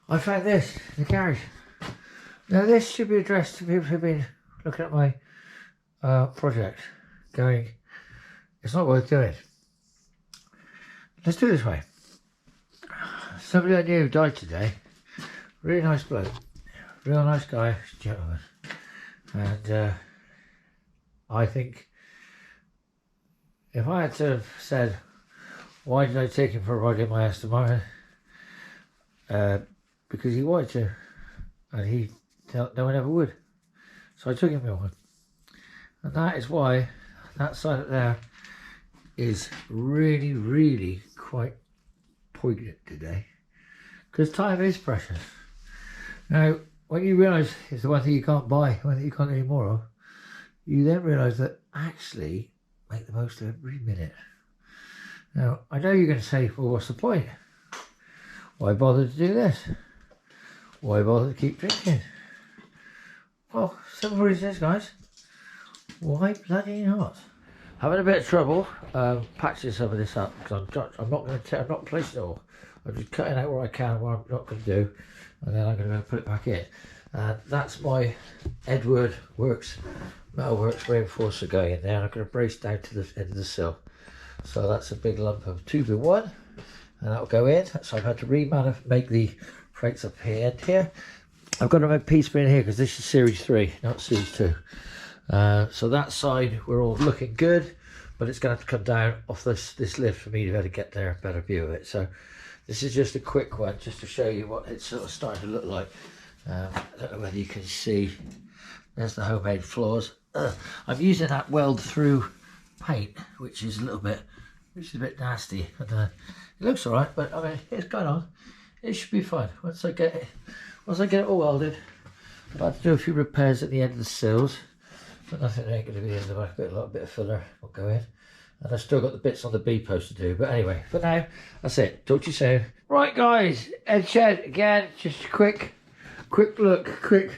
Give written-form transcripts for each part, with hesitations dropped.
I found this in the garage. Now this should be addressed to people who've been looking at my project, going, it's not worth doing. Let's do it this way. Somebody I knew died today. Really nice bloke. Real nice guy, gentleman. And I think if I had to have said, why did I take him for a ride in my Aston Martin? Because he wanted to, and he no one ever would. So I took him in one. And that is why that side up there is really, really quite poignant today. Because time is precious. Now, when you realise it's the one thing you can't buy, one thing you can't get any more of, you then realise that actually make the most of every minute. Now, I know you're going to say, well, what's the point? Why bother to do this? Why bother to keep drinking? Well, simple reasons, guys. Why bloody not? Having a bit of trouble patching some of this up because I'm not placing it all. I'm just cutting out where I can, what I'm not going to do, and then I'm going to put it back in. That's my Edward Works Metalworks reinforcer going in there. I'm going to brace down to the end of the sill. So that's a big lump of 2x1, and that'll go in. So I've had to make the plates up here and here. I've got to make a piece in here because this is Series 3, not Series 2. So that side we're all looking good, but it's going to have to come down off this lift for me to be able to get there, a better view of it. So this is just a quick one just to show you what it's sort of starting to look like. I don't know whether you can see, there's the homemade floors. I'm using that weld through paint, which is a bit nasty, and it looks alright, but I mean it's going on. It should be fun once I get it all welded. I've had to do a few repairs at the end of the sills, but nothing ain't going to be in the back. A little bit of filler will go in, and I've still got the bits on the B post to do. But anyway, for now, that's it. Talk to you soon. Right, guys, Ed Shed again. Just a quick look, quick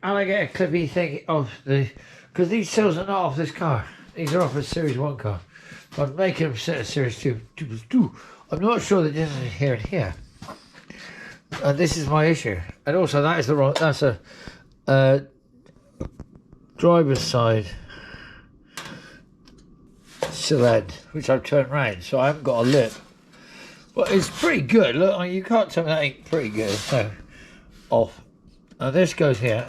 alligator clippy thing of because these sills are not off this car. These are off a Series 1 car. I'm making them set a Series 2. I'm not sure the difference here and here. And this is my issue. And also that is that's a driver's side sill end, which I've turned round, so I haven't got a lip. But it's pretty good. Look, you can't tell me that ain't pretty good. So off. Now this goes here.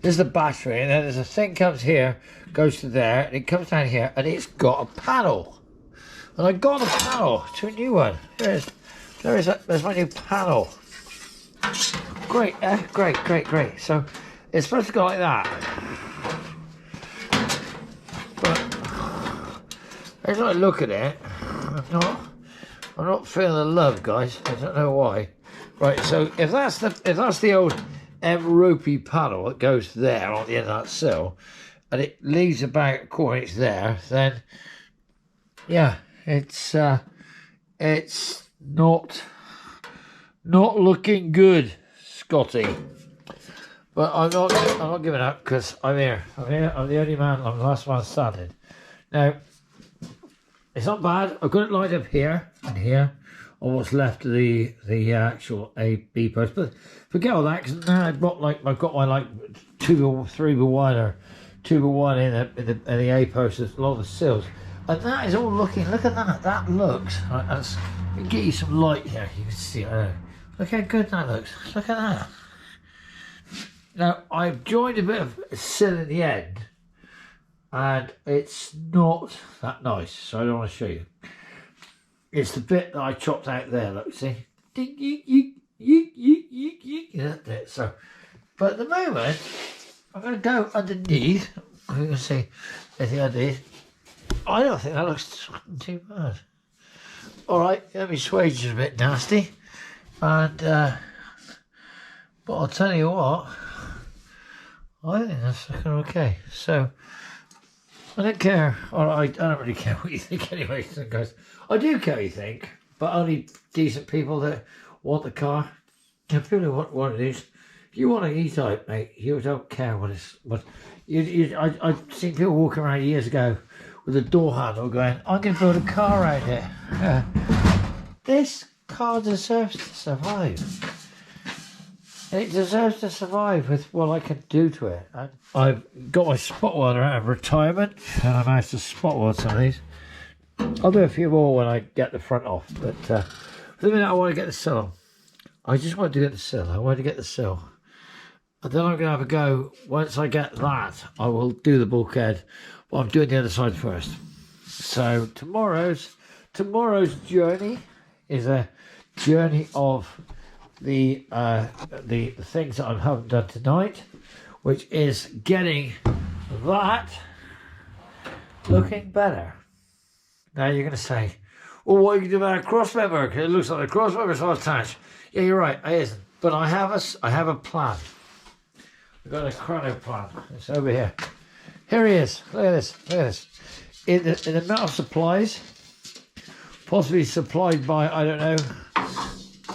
This is the battery, and then there's a thing comes here, goes to there, and it comes down here, and it's got a panel. And I got a panel to a new one. There's my new panel. Great, great. So it's supposed to go like that. But as I look at it, I'm not feeling the love, guys. I don't know why. Right, so if that's the old ropey panel that goes there on the end of that sill, and it leaves about a quarter inch there, then yeah, it's not looking good, Scotty. But I'm not giving up because I'm here. I'm the only man. I'm the last man standing. Now, it's not bad. I've got it lined up here and here on what's left of the actual A/B post. But forget all that, because now I've got my 3x1 or 2x1 in the A post. There's a lot of the sills, and that is all looking. Look at that. That looks. Right, I'll get you some light here. You can see. Look how good that looks. Look at that. Now I've joined a bit of sill in the end, and it's not that nice. So I don't want to show you. It's the bit that I chopped out there. Look, see. That bit. So, but at the moment, I'm going to go underneath. I'm going to see anything underneath. I don't think that looks too bad. All right, let me swage is a bit nasty, and but I'll tell you what, I think that's looking okay. So I don't care, or I don't really care what you think anyway, guys. I do care what you think, but only decent people that want the car. If people who want one of these, if you want an E-Type, mate, you don't care what it's. But I've seen people walking around years ago with a door handle going, I'm going to build a car around it. This car deserves to survive. And it deserves to survive with what I can do to it. And I've got my spot welder out of retirement, and I managed to spot weld some of these. I'll do a few more when I get the front off, but for the minute I want to get the sill on. I just want to get the sill. I want to get the sill. And then I'm going to have a go. Once I get that, I will do the bulkhead. Well, I'm doing the other side first. So tomorrow's journey is a journey of the things that I haven't done tonight, which is getting that looking better. Now you're going to say, well, what are you doing about a cross member? It looks like the cross member is not attached. Yeah, you're right, it isn't. But I have a plan. I've got a chrono plan. It's over here. Here he is. Look at this. Look at this. In the metal supplies, possibly supplied by, I don't know,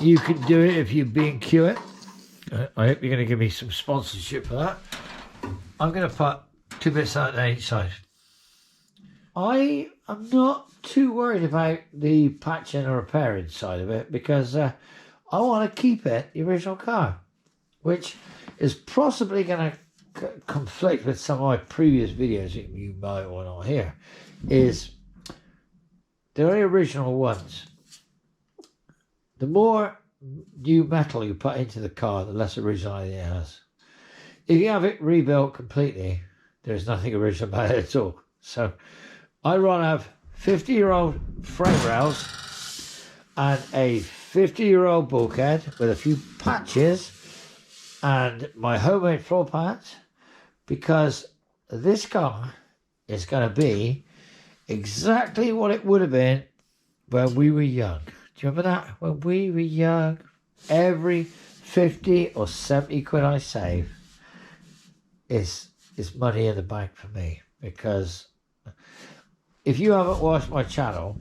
you can do it if you B&Q it. I hope you're going to give me some sponsorship for that. I'm going to put 2 bits out on each side. I am not too worried about the patching or repairing side of it because I want to keep it the original car, which is possibly going to conflict with some of my previous videos that you might want to hear. Is they're the original ones. The more new metal you put into the car, the less originality it has. If you have it rebuilt completely, there's nothing original about it at all. So I'd rather have 50-year-old frame rails and a 50-year-old bulkhead with a few patches and my homemade floor pads, because this car is going to be exactly what it would have been when we were young. Do you remember that? When we were young, every 50 or 70 quid I save is money in the bank for me, because if you haven't watched my channel,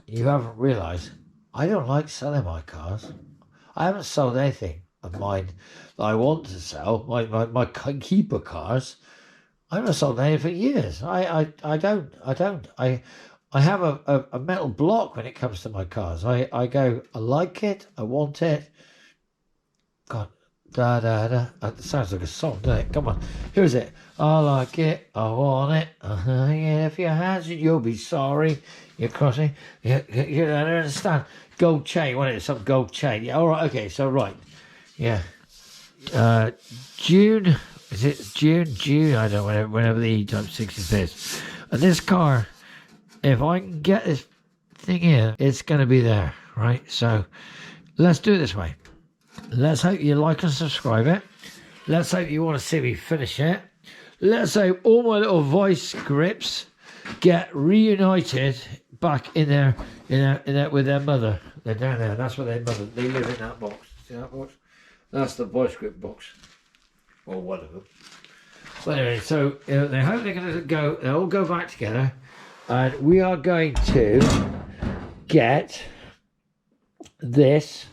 you haven't realised I don't like selling my cars. I haven't sold anything of mine that I want to sell. My keeper cars, I haven't sold anything for years. I don't. I have a metal block when it comes to my cars. I go, I like it, I want it. God, da da da. It sounds like a song, doesn't it? Come on, here's it. I like it, I want it. Yeah, if your hands, you'll be sorry. You're crossing. You don't understand. Gold chain, what is it? Some gold chain. Yeah, all right, okay, so right. Yeah. June, is it June? I don't know, whenever the E Type 65 is. And this car, if I can get this thing in, it's going to be there, right? So let's do it this way. Let's hope you like and subscribe it. Let's hope you want to see me finish it. Let's hope all my little voice scripts get reunited back in there with their mother. They're down there. That's where their mother. They live in that box. See that box? That's the voice script box. Or one of them. But anyway, so they hope they're going to go. They'll all go back together, and we are going to get this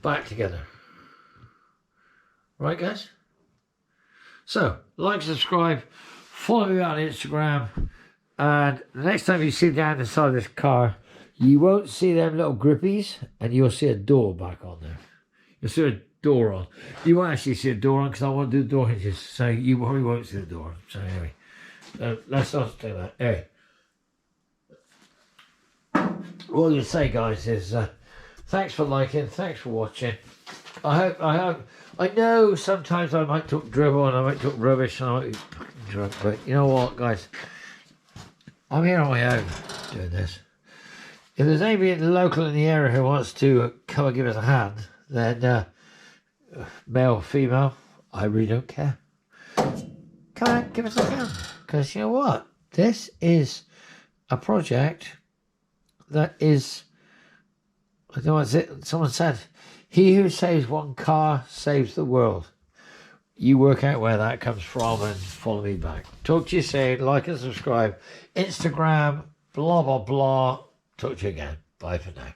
back together. Right, guys? So, like, subscribe, follow me on Instagram, and the next time you see down the side of this car, you won't see them little grippies, and you'll see a door back on there. You'll see a door on. You won't actually see a door on because I want to do the door hinges, so you probably won't see the door on. So anyway, let's not do that. Anyway, what I'm going to say, guys, is thanks for liking, thanks for watching. I know sometimes I might talk dribble and I might talk rubbish and I might be fucking drunk, but you know what, guys? I'm here on my own doing this. If there's anybody local in the area who wants to come and give us a hand, then male, female, I really don't care. Come on, give us a hand. Because you know what? This is a project that is, I don't know what's it, someone said, he who saves one car saves the world. You work out where that comes from and follow me back. Talk to you soon. Like and subscribe. Instagram, blah, blah, blah. Talk to you again. Bye for now.